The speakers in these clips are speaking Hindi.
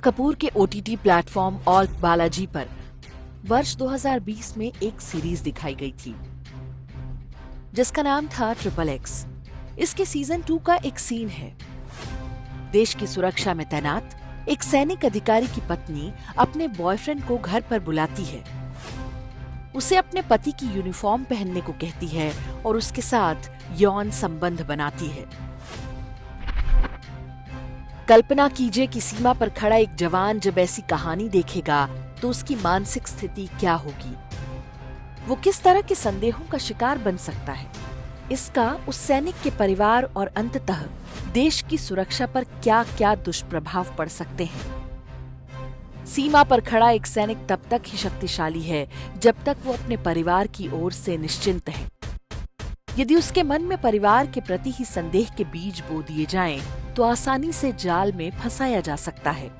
कपूर के OTT प्लेटफॉर्म ऑल बालाजी पर वर्ष 2020 में एक सीरीज दिखाई गई थी जिसका नाम था XXX। इसके सीजन 2 का एक सीन है। देश की सुरक्षा में तैनात एक सैनिक अधिकारी की पत्नी अपने बॉयफ्रेंड को घर पर बुलाती है, उसे अपने पति की यूनिफॉर्म पहनने को कहती है और उसके साथ यौन संबंध बनाती है। कल्पना कीजिए कि सीमा पर खड़ा एक जवान जब ऐसी कहानी देखेगा तो उसकी मानसिक स्थिति क्या होगी, वो किस तरह के संदेहों का शिकार बन सकता है। इसका उस सैनिक के परिवार और अंततः देश की सुरक्षा पर क्या क्या दुष्प्रभाव पड़ सकते हैं। सीमा पर खड़ा एक सैनिक तब तक ही शक्तिशाली है जब तक वो अपने परिवार की ओर से निश्चिंत है। यदि उसके मन में परिवार के प्रति ही संदेह के बीज बो दिए जाएं, तो आसानी से जाल में फंसाया जा सकता है।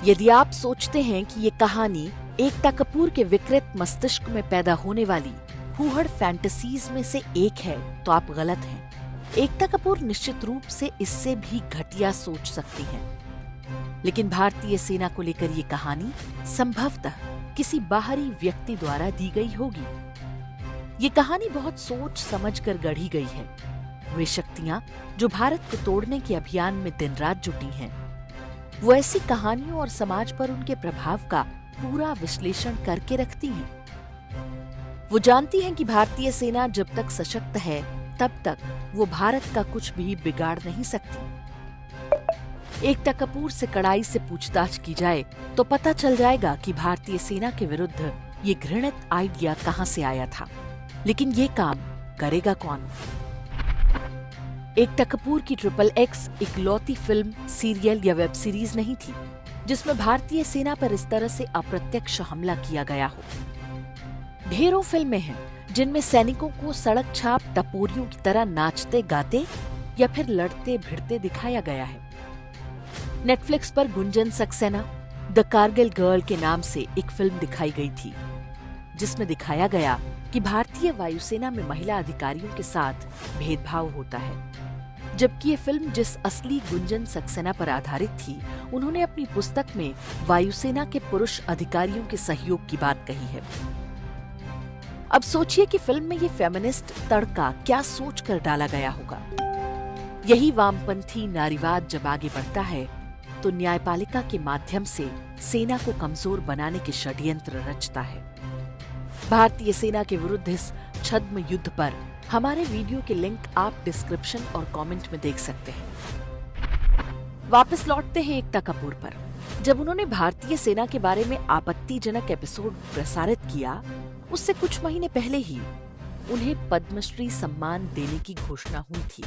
यदि आप सोचते हैं कि ये कहानी एकता कपूर के विकृत मस्तिष्क में पैदा होने वाली फूहड़ फैंटेसीज में से एक है, तो आप गलत हैं। एकता कपूर निश्चित रूप से इससे भी घटिया सोच सकती हैं। लेकिन भारतीय सेना को लेकर ये कहानी संभवतः किसी बाहरी व्यक्ति द्वारा दी गई होगी। ये कहानी बहुत सोच समझकर गढ़ी गई है। वे शक्तियां जो भारत को तोड़ने के अभियान में दिन रात जुटी हैं, वो ऐसी कहानियों और समाज पर उनके प्रभाव का पूरा विश्लेषण करके रखती हैं। वो जानती हैं कि भारतीय सेना जब तक सशक्त है तब तक वो भारत का कुछ भी बिगाड़ नहीं सकती। एकता कपूर से कड़ाई से पूछताछ की जाए तो पता चल जाएगा कि भारतीय सेना के विरुद्ध ये घृणित आइडिया कहां से आया था। लेकिन ये काम करेगा कौन? एकता कपूर की XXX इकलौती फिल्म, सीरियल या वेब सीरीज नहीं थी जिसमें भारतीय सेना पर इस तरह से अप्रत्यक्ष हमला किया गया हो। ढेरों फिल्में हैं जिनमें सैनिकों को सड़क छाप टपोरियों की तरह नाचते गाते या फिर लड़ते भिड़ते दिखाया गया है। नेटफ्लिक्स पर गुंजन सक्सेना द कारगिल गर्ल के नाम से एक फिल्म दिखाई गई थी जिसमें दिखाया गया कि भारतीय वायुसेना में महिला अधिकारियों के साथ भेदभाव होता है। जबकि ये फिल्म जिस असली गुंजन सक्सेना पर आधारित थी, उन्होंने अपनी पुस्तक में वायुसेना के पुरुष अधिकारियों के सहयोग की बात कही है। अब सोचिए कि फिल्म में ये फेमिनिस्ट तड़का क्या सोचकर डाला गया होगा। यही वामपंथी नारीवाद जब आगे बढ़ता है तो न्यायपालिका के माध्यम से सेना को कमजोर बनाने के षड्यंत्र रचता है। भारतीय सेना के विरुद्ध इस छद्म युद्ध पर हमारे वीडियो के लिंक आप डिस्क्रिप्शन और कमेंट में देख सकते हैं। वापस लौटते हैं एकता कपूर पर। जब उन्होंने भारतीय सेना के बारे में आपत्तिजनक एपिसोड प्रसारित किया, उससे कुछ महीने पहले ही उन्हें पद्मश्री सम्मान देने की घोषणा हुई थी।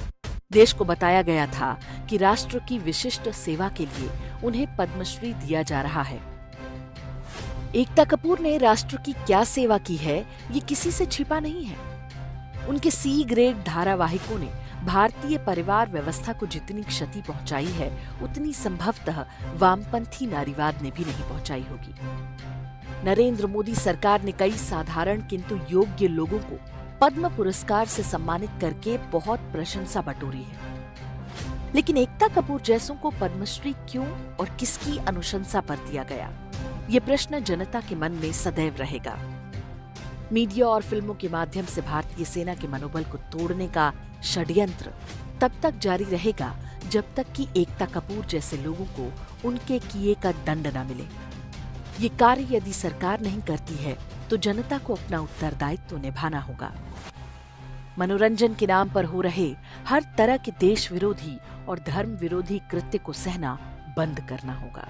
देश को बताया गया था कि राष्ट्र की विशिष्ट सेवा के लिए उन्हें पद्मश्री दिया जा रहा है। एकता कपूर ने राष्ट्र की क्या सेवा की है, ये किसी से छिपा नहीं है। उनके C ग्रेड धारावाहिकों ने भारतीय परिवार व्यवस्था को जितनी क्षति पहुंचाई है, उतनी संभवतः वामपंथी नारीवाद ने भी नहीं पहुंचाई होगी। नरेंद्र मोदी सरकार ने कई साधारण किंतु योग्य लोगों को पद्म पुरस्कार से सम्मानित करके बहुत प्रशंसा बटोरी है। लेकिन एकता कपूर जैसों को पद्मश्री क्यों और किसकी अनुशंसा पर दिया गया, ये प्रश्न जनता के मन में सदैव रहेगा। मीडिया और फिल्मों के माध्यम से भारतीय सेना के मनोबल को तोड़ने का षड्यंत्र तब तक जारी रहेगा जब तक कि एकता कपूर जैसे लोगों को उनके किए का दंड न मिले। ये कार्य यदि सरकार नहीं करती है तो जनता को अपना उत्तरदायित्व निभाना होगा। मनोरंजन के नाम पर हो रहे हर तरह के देश विरोधी और धर्म विरोधी कृत्य को सहना बंद करना होगा।